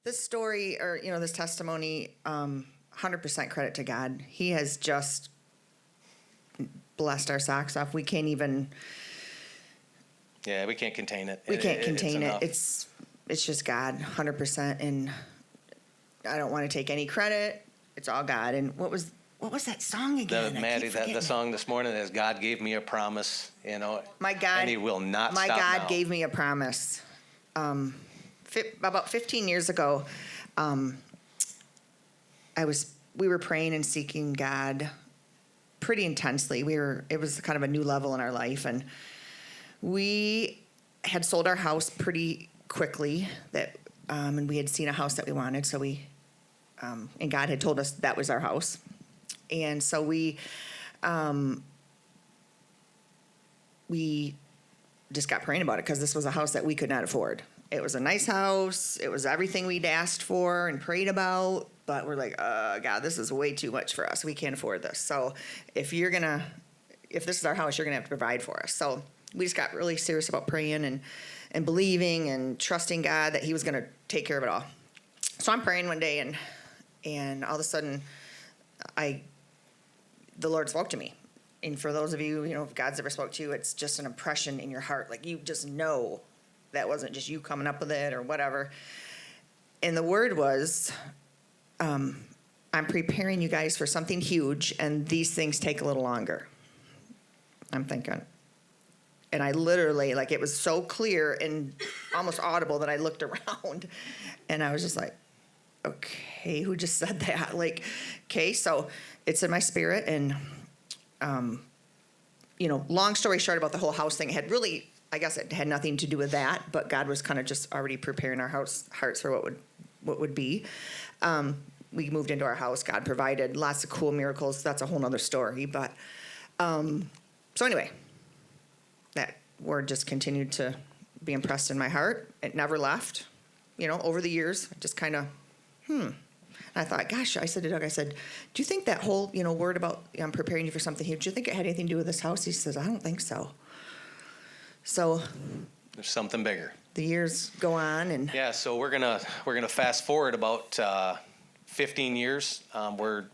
This story, or this testimony, 100% credit to God. He has just blessed our socks off. We can't even. Yeah, we can't contain it. We can't contain it. It's It's just God, 100%. And I don't want to take any credit. It's all God. And what was that song again? Maddie, the song this morning is "God gave me a promise," My God, and He will not my stop God now. gave me a promise. About 15 years ago, we were praying and seeking God pretty intensely. It was kind of a new level in our life, and we had sold our house pretty quickly. And we had seen a house that we wanted, so and God had told us that was our house, and so we just got praying about it because this was a house that we could not afford. It was a nice house. It was everything we'd asked for and prayed about. But we're like, God, this is way too much for us. We can't afford this. So if this is our house, you're going to have to provide for us. So we just got really serious about praying and believing and trusting God that He was going to take care of it all. So I'm praying one day, and all of a sudden, the Lord spoke to me. And for those of you, if God's ever spoke to you, it's just an impression in your heart. Like, you just know that wasn't just you coming up with it or whatever. And the word was, I'm preparing you guys for something huge, and these things take a little longer. I'm thinking. And I literally, it was so clear and almost audible that I looked around, and I was just like, okay, who just said that? Okay, so it's in my spirit, and long story short about the whole house thing, it had really, I guess it had nothing to do with that, but God was kind of just already preparing our hearts for what would be. We moved into our house. God provided lots of cool miracles. That's a whole nother story. But so anyway, that word just continued to be impressed in my heart. It never left. Over the years, just kind of, And I thought, gosh, I said to Doug, do you think that whole, word about I'm preparing you for something huge, do you think it had anything to do with this house? He says, I don't think so. So There's something bigger. The years go on, and yeah. So we're gonna fast forward about 15 years. We're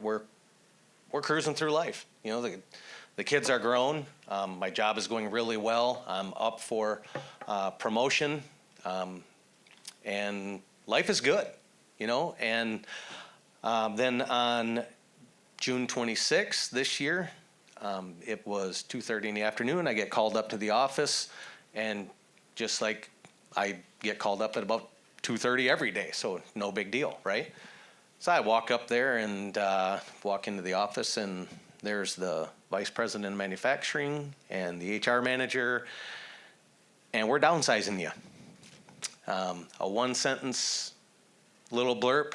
cruising through life. The kids are grown. My job is going really well. I'm up for promotion, and life is good. And then on June 26th this year, it was 2:30 in the afternoon. I get called up to the office, and just like I get called up at about 2:30 every day, so no big deal, right? So I walk up there and walk into the office, and there's the vice president of manufacturing and the HR manager, and we're downsizing you. A one-sentence little blurb,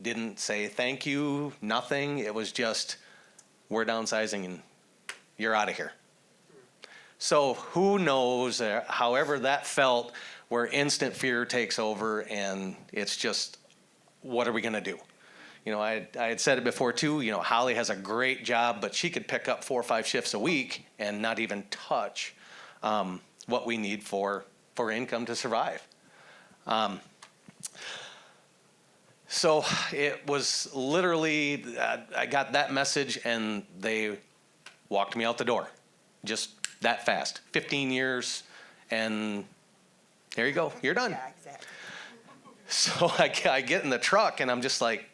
didn't say thank you, nothing. It was just, we're downsizing and you're out of here. So who knows, however that felt, where instant fear takes over, and it's just, what are we going to do? I had said it before too, Holly has a great job, but she could pick up 4 or 5 shifts a week and not even touch what we need for income to survive. So it was literally, I got that message and they walked me out the door. Just that fast. 15 years, and there you go. You're done. yeah, exactly. So I get in the truck, and I'm just like,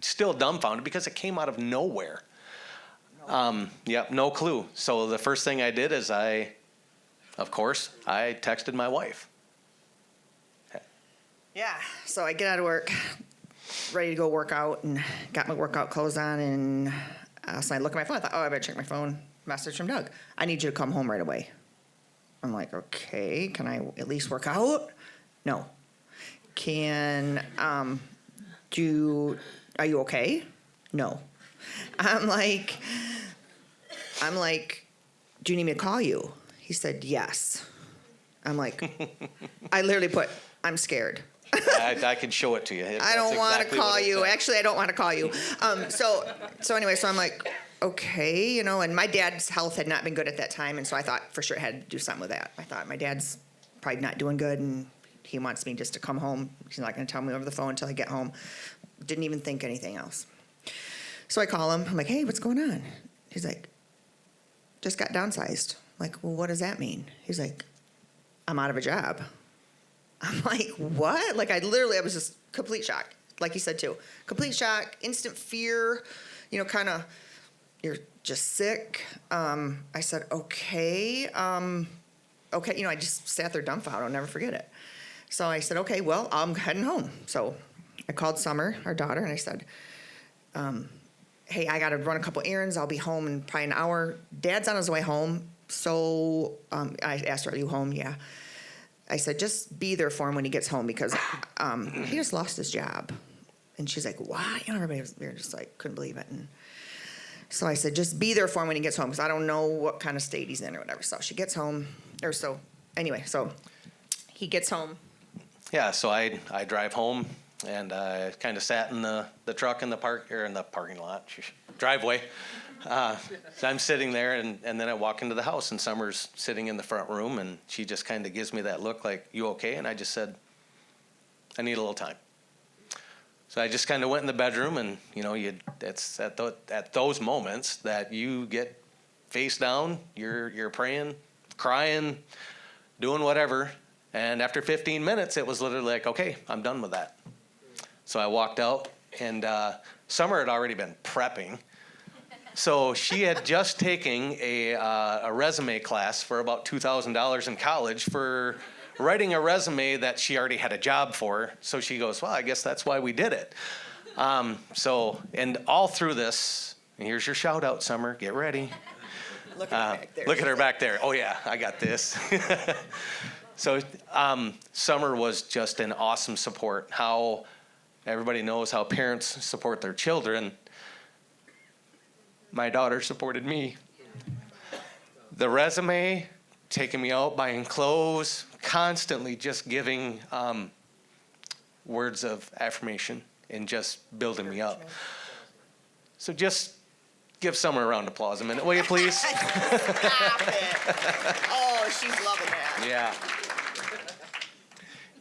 still dumbfounded because it came out of nowhere. No clue. So the first thing I did is I texted my wife. Yeah, so I get out of work, ready to go work out, and got my workout clothes on, and so I look at my phone. I thought, I better check my phone. Message from Doug. I need you to come home right away. I'm like, okay, can I at least work out? No. Are you okay? No. I'm like, do you need me to call you? He said, yes. I'm like, I literally put, I'm scared. I can show it to you. I don't want to call you. Actually, I don't want to call you. So anyway, so I'm like, okay, and my dad's health had not been good at that time, and so I thought for sure it had to do something with that. I thought my dad's probably not doing good, and he wants me just to come home. He's not going to tell me over the phone until I get home. Didn't even think anything else. So I call him. I'm like, hey, what's going on? He's like, just got downsized. I'm like, well, what does that mean? He's like, I'm out of a job. I'm like, what? Like, I was just complete shock. Like you said, too. Complete shock, instant fear, kind of, you're just sick. I said, okay. Okay, I just sat there dumbfounded. I'll never forget it. So I said, okay, well, I'm heading home. So I called Summer, our daughter, and I said, hey, I got to run a couple errands. I'll be home in probably an hour. Dad's on his way home. So I asked her, are you home? Yeah. I said, just be there for him when he gets home because he just lost his job. And she's like, what? Everybody was there just like, couldn't believe it. And so I said, just be there for him when he gets home because I don't know what kind of state he's in or whatever. So she gets home. So he gets home. Yeah, so I drive home and I kind of sat in the truck in the parking lot, driveway. So I'm sitting there and then I walk into the house and Summer's sitting in the front room and she just kind of gives me that look like, you okay? And I just said, I need a little time. So I just kind of went in the bedroom and, it's at those moments that you get face down, you're praying, crying, doing whatever. And after 15 minutes, it was literally like, okay, I'm done with that. So I walked out and Summer had already been prepping. So she had just taken a resume class for about $2,000 in college for writing a resume that she already had a job for. So she goes, well, I guess that's why we did it. And all through this, and here's your shout out, Summer, get ready. Look at her back there. Look at her back there. Oh yeah, I got this. So Summer was just an awesome support. How everybody knows how parents support their children. My daughter supported me. The resume, taking me out, buying clothes, constantly just giving words of affirmation and just building me up. So just give Summer a round of applause a minute, will you please? Stop it. Oh, she's loving that. Yeah.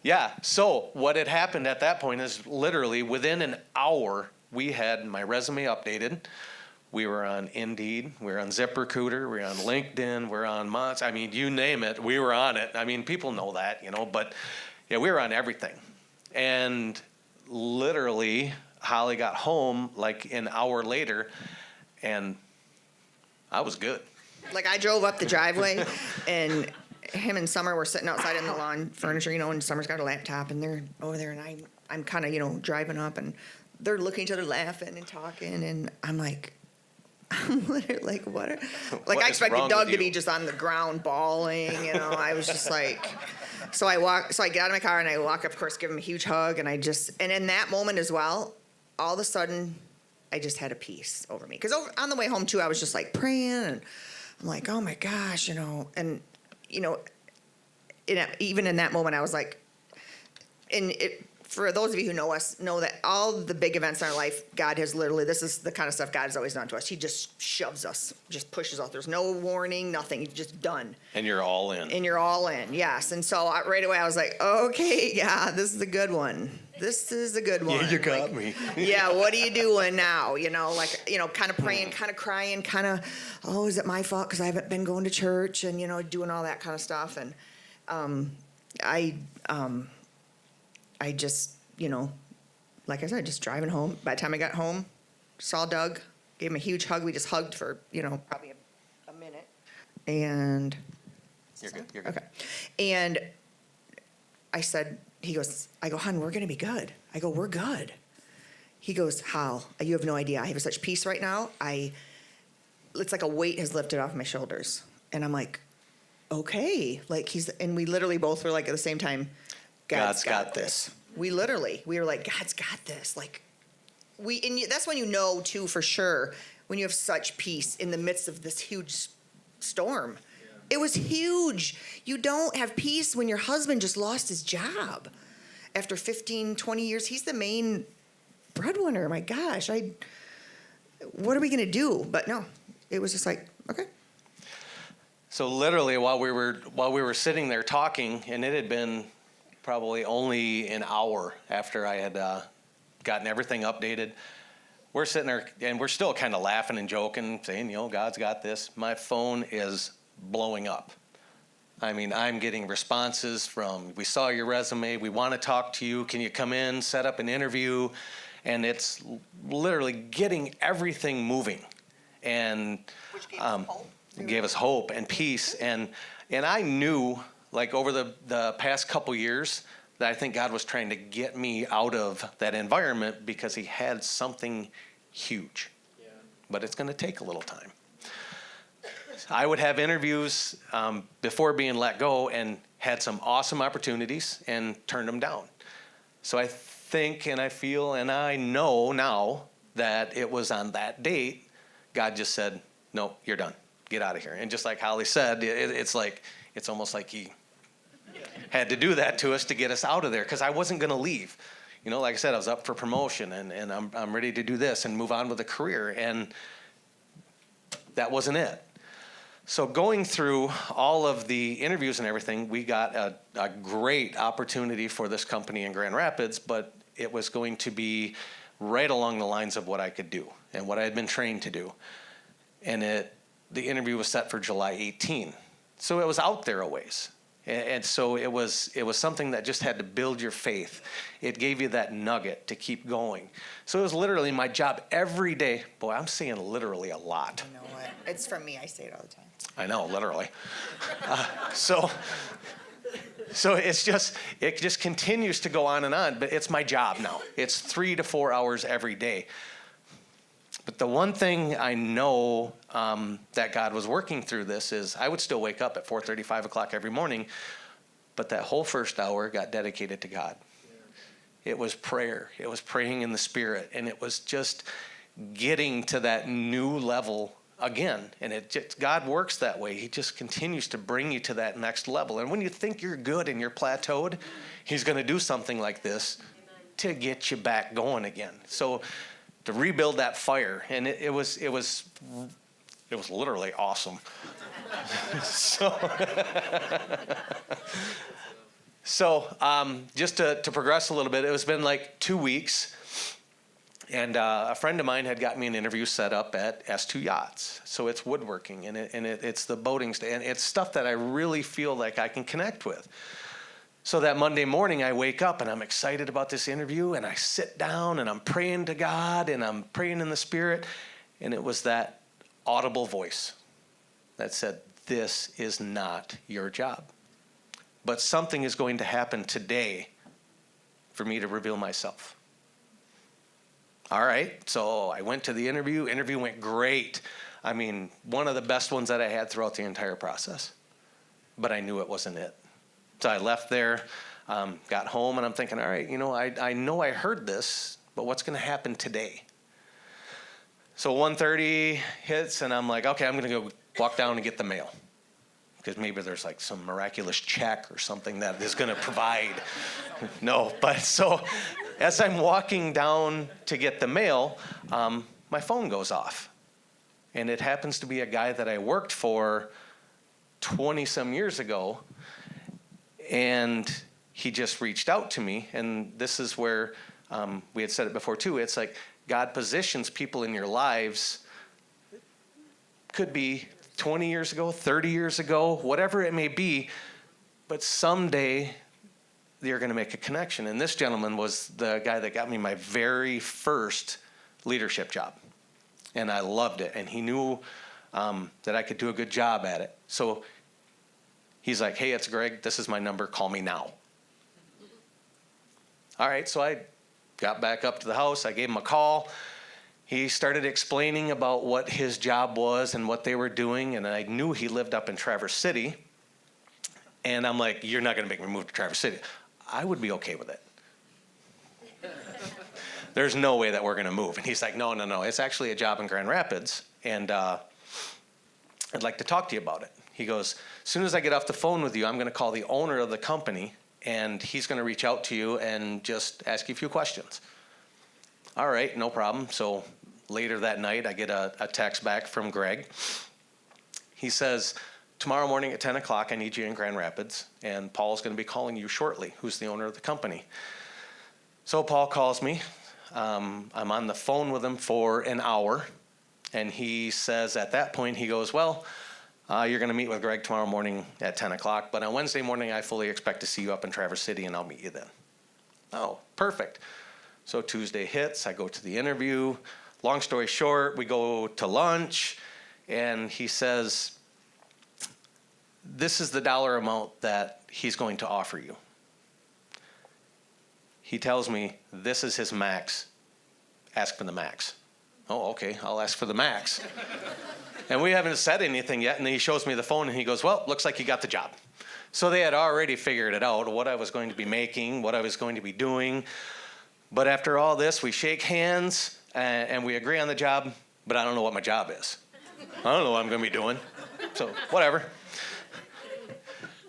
Yeah, so what had happened at that point is literally within an hour, we had my resume updated. We were on Indeed, we were on ZipRecruiter, we were on LinkedIn, we were on Monster. I mean, you name it, we were on it. I mean, people know that, but yeah, we were on everything. And literally, Holly got home like an hour later, and I was good. Like I drove up the driveway and him and Summer were sitting outside in the lawn furniture, and Summer's got a laptop and they're over there and I'm kind of, driving up and they're looking at each other laughing and talking and I'm literally like, what? Like I expected Doug to be just on the ground bawling, I was just like, so I get out of my car and I walk up, of course, give him a huge hug and and in that moment as well, all of a sudden, I just had a peace over me. Because on the way home, too, I was just like praying and I'm like, oh my gosh, and, even in that moment, I was like, for those of you who know us, know that all the big events in our life, God has literally, this is the kind of stuff God has always done to us. He just shoves us, just pushes us. There's no warning, nothing. He's just done. And you're all in. And you're all in, yes. And so right away I was like, okay, yeah, this is a good one. This is a good one. Yeah, you got me. Yeah, what are you doing now? Kind of praying, kind of crying, kind of, oh, is it my fault because I haven't been going to church and, doing all that kind of stuff. And I just, like I said, just driving home. By the time I got home, saw Doug, gave him a huge hug. We just hugged for, probably a minute. And You're good. okay. And I said, I go, hon, we're going to be good. I go, we're good. He goes, how? You have no idea. I have such peace right now. It's like a weight has lifted off my shoulders. And I'm like, okay. And we literally both were like at the same time, God's got this. We were like, God's got this. That's when you know too, for sure, when you have such peace in the midst of this huge storm. It was huge. You don't have peace when your husband just lost his job. After 15, 20 years, he's the main breadwinner. My gosh, what are we going to do? But no, it was just like, okay. So literally while we were sitting there talking, and it had been probably only an hour after I had gotten everything updated. We're sitting there, and we're still kind of laughing and joking, saying, God's got this. My phone is blowing up. I mean, I'm getting responses from, we saw your resume, we want to talk to you, can you come in, set up an interview? And it's literally getting everything moving. And Which gave us hope. it gave us hope and peace. And I knew, like, over the past couple years, that I think God was trying to get me out of that environment because he had something huge. Yeah. But it's going to take a little time. I would have interviews before being let go and had some awesome opportunities and turned them down. So I think and I feel and I know now that it was on that date, God just said, no, you're done. Get out of here. And just like Holly said, it's almost like he had to do that to us to get us out of there because I wasn't going to leave. Like I said, I was up for promotion and I'm ready to do this and move on with a career. And that wasn't it. So going through all of the interviews and everything, we got a great opportunity for this company in Grand Rapids, but it was going to be right along the lines of what I could do and what I had been trained to do. And the interview was set for July 18. So it was out there a ways. And so it was something that just had to build your faith. It gave you that nugget to keep going. So it was literally my job every day. Boy, I'm saying literally a lot. You know what? It's from me. I say it all the time. I know, literally. So it just continues to go on and on, but it's my job now. It's 3 to 4 hours every day. But the one thing I know that God was working through this is I would still wake up at 4:30, 5 o'clock every morning, but that whole first hour got dedicated to God. Yeah. It was prayer. It was praying in the Spirit, and it was just getting to that new level again. And God works that way. He just continues to bring you to that next level. And when you think you're good and you're plateaued, he's going to do something like this to get you back going again. So to rebuild that fire, and it was literally awesome. So just to progress a little bit, it's been like 2 weeks, and a friend of mine had got me an interview set up at S2 Yachts. So it's woodworking, and it's the boating stand. It's stuff that I really feel like I can connect with. So that Monday morning, I wake up and I'm excited about this interview, and I sit down and I'm praying to God and I'm praying in the Spirit, and it was that audible voice that said, "This is not your job, but something is going to happen today for me to reveal myself." All right, so I went to the interview. Interview went great. I mean, one of the best ones that I had throughout the entire process, but I knew it wasn't it. So I left there, got home, and I'm thinking, all right, I know I heard this, but what's going to happen today? So 1:30 hits, and I'm like, okay, I'm going to go walk down and get the mail, because maybe there's like some miraculous check or something that is going to provide. No, but so as I'm walking down to get the mail, my phone goes off. And it happens to be a guy that I worked for 20-some years ago. And he just reached out to me, and this is where we had said it before too. It's like God positions people in your lives, could be 20 years ago, 30 years ago, whatever it may be, but someday you're going to make a connection. And this gentleman was the guy that got me my very first leadership job, and I loved it, and he knew that I could do a good job at it. So he's like, "Hey, it's Greg. This is my number. Call me now." All right, so I got back up to the house. I gave him a call. He started explaining about what his job was and what they were doing, and I knew he lived up in Traverse City. And I'm like, "You're not going to make me move to Traverse City." I would be okay with it. There's no way that we're going to move. And he's like, no. It's actually a job in Grand Rapids, and I'd like to talk to you about it. He goes, "As soon as I get off the phone with you, I'm going to call the owner of the company, and he's going to reach out to you and just ask you a few questions." All right, no problem. So later that night, I get a text back from Greg. He says, tomorrow morning at 10 o'clock, I need you in Grand Rapids, and Paul's going to be calling you shortly, who's the owner of the company. So Paul calls me. I'm on the phone with him for an hour, and he says at that point, he goes, well, you're going to meet with Greg tomorrow morning at 10 o'clock, but on Wednesday morning, I fully expect to see you up in Traverse City, and I'll meet you then. Oh, perfect. So Tuesday hits, I go to the interview. Long story short, we go to lunch, and he says, this is the dollar amount that he's going to offer you. He tells me, this is his max. Ask for the max. Oh, okay, I'll ask for the max. And we haven't said anything yet, and then he shows me the phone, and he goes, well, looks like you got the job. So they had already figured it out, what I was going to be making, what I was going to be doing. But after all this, we shake hands, and we agree on the job, but I don't know what my job is. I don't know what I'm going to be doing. So, whatever.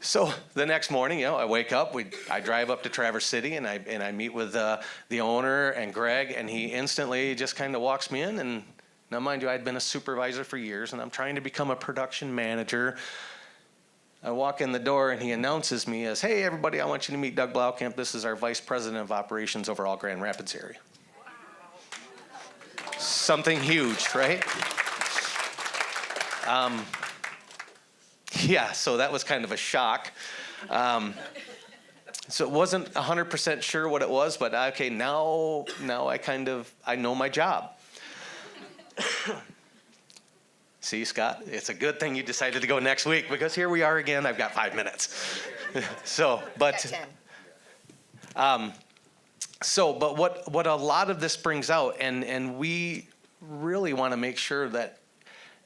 So the next morning, I wake up, I drive up to Traverse City, and I meet with the owner and Greg, and he instantly just kind of walks me in. And now, mind you, I'd been a supervisor for years, and I'm trying to become a production manager. I walk in the door, and he announces me as, hey, everybody, I want you to meet Doug Blauwkamp. This is our Vice President of Operations over all Grand Rapids area. Something huge, right? Yeah, so that was kind of a shock. So it wasn't 100% sure what it was, but okay, now I know my job. See, Scott, it's a good thing you decided to go next week, because here we are again. I've got 5 minutes. But what a lot of this brings out, and we really want to make sure that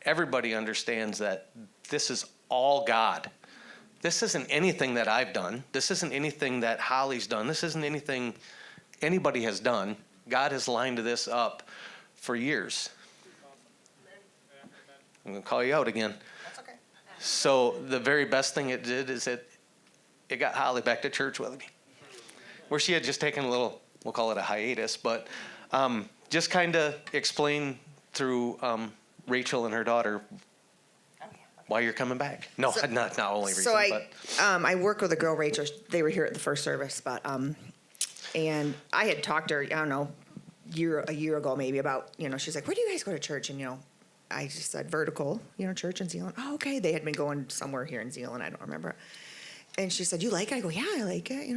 everybody understands that this is all God. This isn't anything that I've done. This isn't anything that Holly's done. This isn't anything anybody has done. God has lined this up for years. I'm going to call you out again. That's okay. So the very best thing it did is it got Holly back to church with me, where she had just taken a little, we'll call it a hiatus, but just kind of explain through Rachel and her daughter why you're coming back. No, so, not only reason, but. I work with a girl, Rachel. They were here at the first service, but and I had talked to her, I don't know, a year ago maybe about, she's like, where do you guys go to church? And, I just said Vertical, church in Zeeland. Oh, okay. They had been going somewhere here in Zeeland. I don't remember. And she said, you like it? I go, yeah, I like it,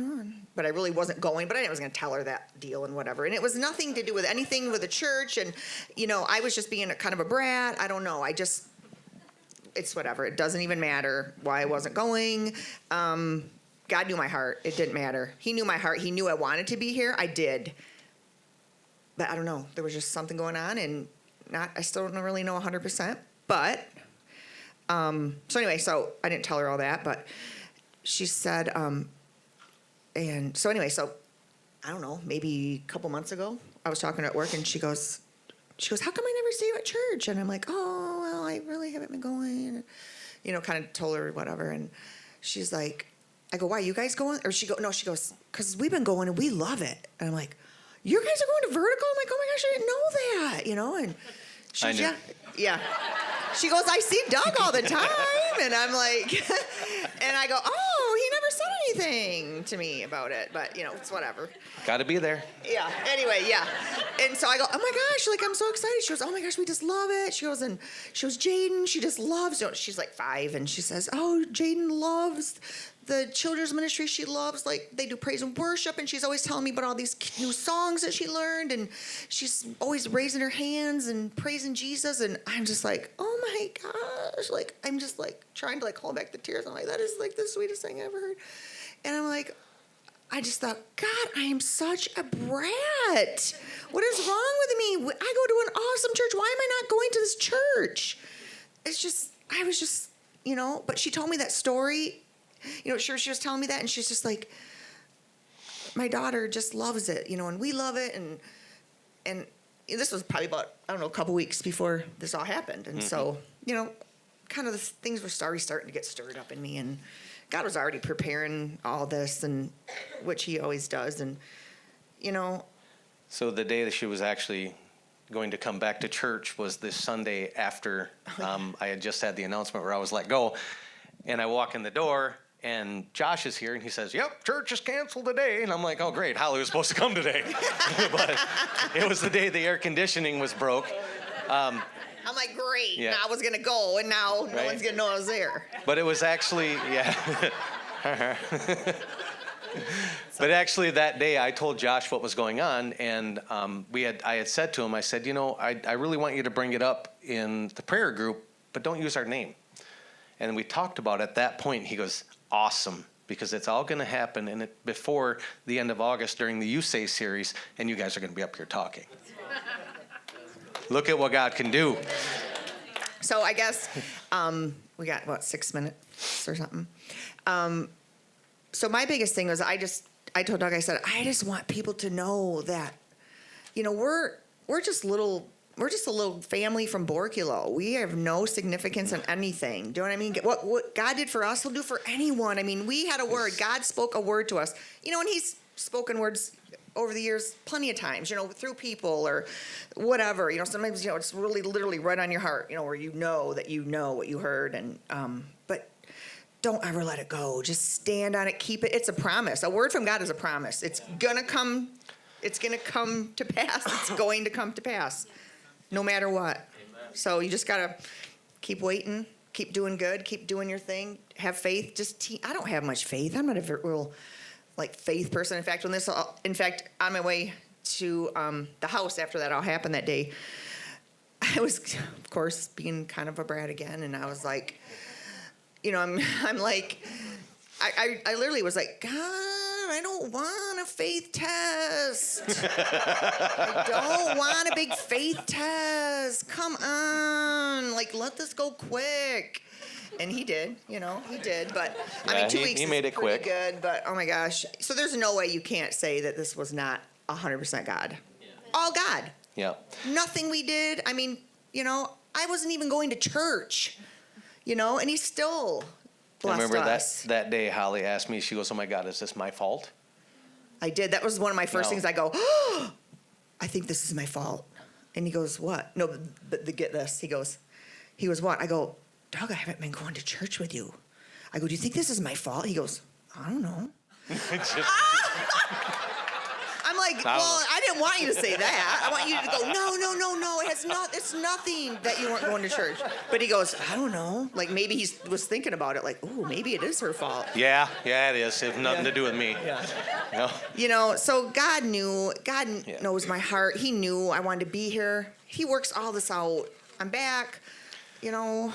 But I really wasn't going, but I was going to tell her that deal and whatever. And it was nothing to do with anything with the church. And, I was just being kind of a brat. I don't know. It's whatever. It doesn't even matter why I wasn't going. God knew my heart. It didn't matter. He knew my heart. He knew I wanted to be here. I did. But I don't know. There was just something going on, and I still don't really know 100%. But, so anyway, so I didn't tell her all that, but she said, and so anyway, so I don't know, maybe a couple months ago, I was talking to her at work, and she goes, how come I never see you at church? And I'm like, oh, well, I really haven't been going. Kind of told her whatever. And she's like, I go, why, you guys going? Or she goes, because we've been going and we love it. And I'm like, you guys are going to Vertical? I'm like, oh my gosh, I didn't know that, and she goes, yeah. She goes, I see Doug all the time. And I'm like, and I go, oh, he never said anything to me about it. But, it's whatever. Got to be there. Yeah. Anyway, yeah. And so I go, oh my gosh, I'm so excited. She goes, oh my gosh, we just love it. She goes, Jaden, she just loves, she's like 5. And she says, oh, Jaden loves the children's ministry. She loves, they do praise and worship. And she's always telling me about all these new songs that she learned. And she's always raising her hands and praising Jesus. And I'm just like, oh my gosh. I'm just trying to hold back the tears. I'm like, that is the sweetest thing I ever heard. And I'm like, I just thought, God, I am such a brat. What is wrong with me? I go to an awesome church. Why am I not going to this church? I was just, but she told me that story. Sure, she was telling me that, and she's just like, my daughter just loves it, and we love it, and this was probably about, I don't know, a couple weeks before this all happened, and so, kind of the things were starting to get stirred up in me, and God was already preparing all this, and which He always does, and So the day that she was actually going to come back to church was this Sunday after I had just had the announcement where I was let go. And I walk in the door, and Josh is here, and he says, "Yep, church is canceled today." And I'm like, "Oh, great, Holly was supposed to come today." But it was the day the air conditioning was broke. I'm like, great. Yeah. Now I was going to go, and now no Right. one's going to know I was there. But it was actually, yeah. But actually that day I told Josh what was going on, and I had said to him, I said, I really want you to bring it up in the prayer group, but don't use our name. And we talked about it at that point. He goes, awesome, because it's all going to happen before the end of August during the You Say series, and you guys are going to be up here talking. Look at what God can do. So I guess we got, 6 minutes or something. So my biggest thing was I told Doug, I said, I just want people to know that, we're just a little family from Borculo. We have no significance in anything. Do you know what I mean? What God did for us, He'll do for anyone. I mean, we had a word. God spoke a word to us. And He's spoken words over the years plenty of times, through people or whatever. Sometimes, it's really literally right on your heart, where you know what you heard. And but don't ever let it go. Just stand on it. Keep it. It's a promise. A word from God is a promise. It's gonna come to pass. It's going to come to pass, no matter what. Amen. So you just gotta keep waiting, keep doing good, keep doing your thing. Have faith. I don't have much faith. I'm not a real faith person. In fact, on my way to the house after that all happened that day, I was, of course, being kind of a brat again, and I was like, I'm like, I literally was like, God, I don't want a faith test. I don't want a big faith test. Come on, let this go quick. And he did, he did. But Yeah, 2 weeks he made is it pretty quick. good. But oh my gosh, so there's no way you can't say that this was not 100% God. Yeah. All God. Yeah. Nothing we did. I mean, I wasn't even going to church, and He still blessed I remember us. that day Holly asked me, she goes, "Oh my God, is this my fault?" I did. That was one of my first No. things. I go, oh, I think this is my fault. And he goes, what? No, but get this. He goes, what? I go, Doug, I haven't been going to church with you. I go, do you think this is my fault? He goes, I don't know. I'm like, well, I didn't want you to say that. I want you to go, no. It's nothing that you weren't going to church. But he goes, I don't know. Maybe he was thinking about it. Oh, maybe it is her fault. Yeah, it is. It has nothing to do with me. Yeah. So God knew. God knows my heart. He knew I wanted to be here. He works all this out. I'm back. I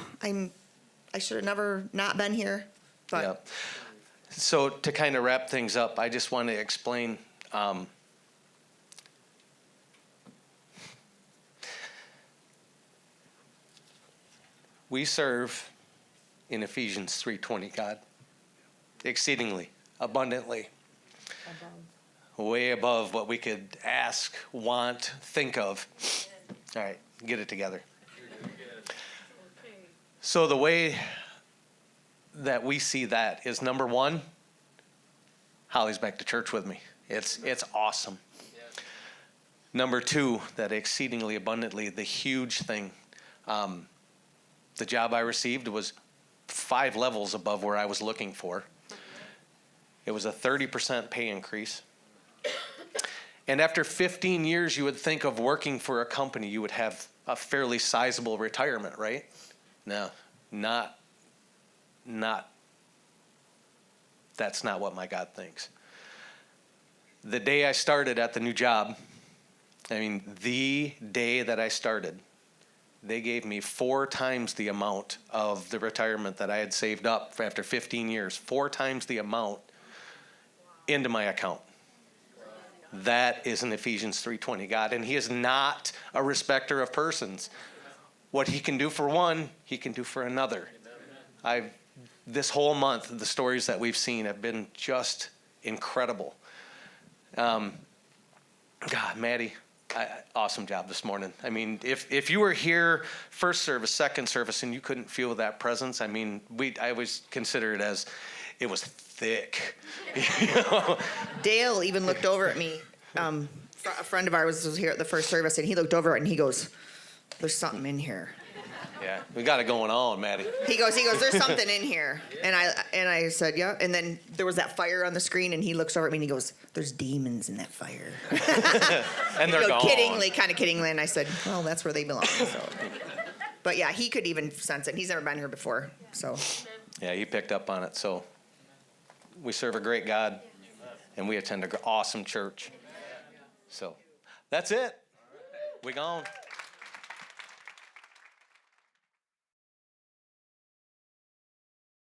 should have never not been here. But Yeah. So to kind of wrap things up, I just want to explain. We serve in Ephesians 3:20, God, exceedingly, abundantly, way above what we could ask, want, think of. All right, get it together. So the way that we see that is, number one, Holly's back to church with me. It's awesome. Number two, that exceedingly abundantly, the huge thing. The job I received was 5 levels above where I was looking for. It was a 30% pay increase. And after 15 years, you would think of working for a company, you would have a fairly sizable retirement, right? No, not. That's not what my God thinks. The day I started at the new job, the day that I started, they gave me 4 times the amount of the retirement that I had saved up after 15 years, 4 times the amount into my account. That is an Ephesians 3:20 God, and He is not a respecter of persons. What He can do for one, He can do for another. This whole month, the stories that we've seen have been just incredible. God, Maddie, awesome job this morning. If you were here first service, second service, and you couldn't feel that presence, I always consider it as it was thick. Dale even looked over at me. A friend of ours was here at the first service, and he looked over and he goes, "There's something in here." Yeah, we got it going on, Maddie. He goes, there's something in here. And I said, yeah. And then there was that fire on the screen, and he looks over at me and he goes, there's demons in that fire. And they're gone. Kind of kiddingly. And I said, well, that's where they belong. So. But yeah, he could even sense it. He's never been here before. So. Yeah, he picked up on it. So we serve a great God, and we attend an awesome church. So that's it. We gone.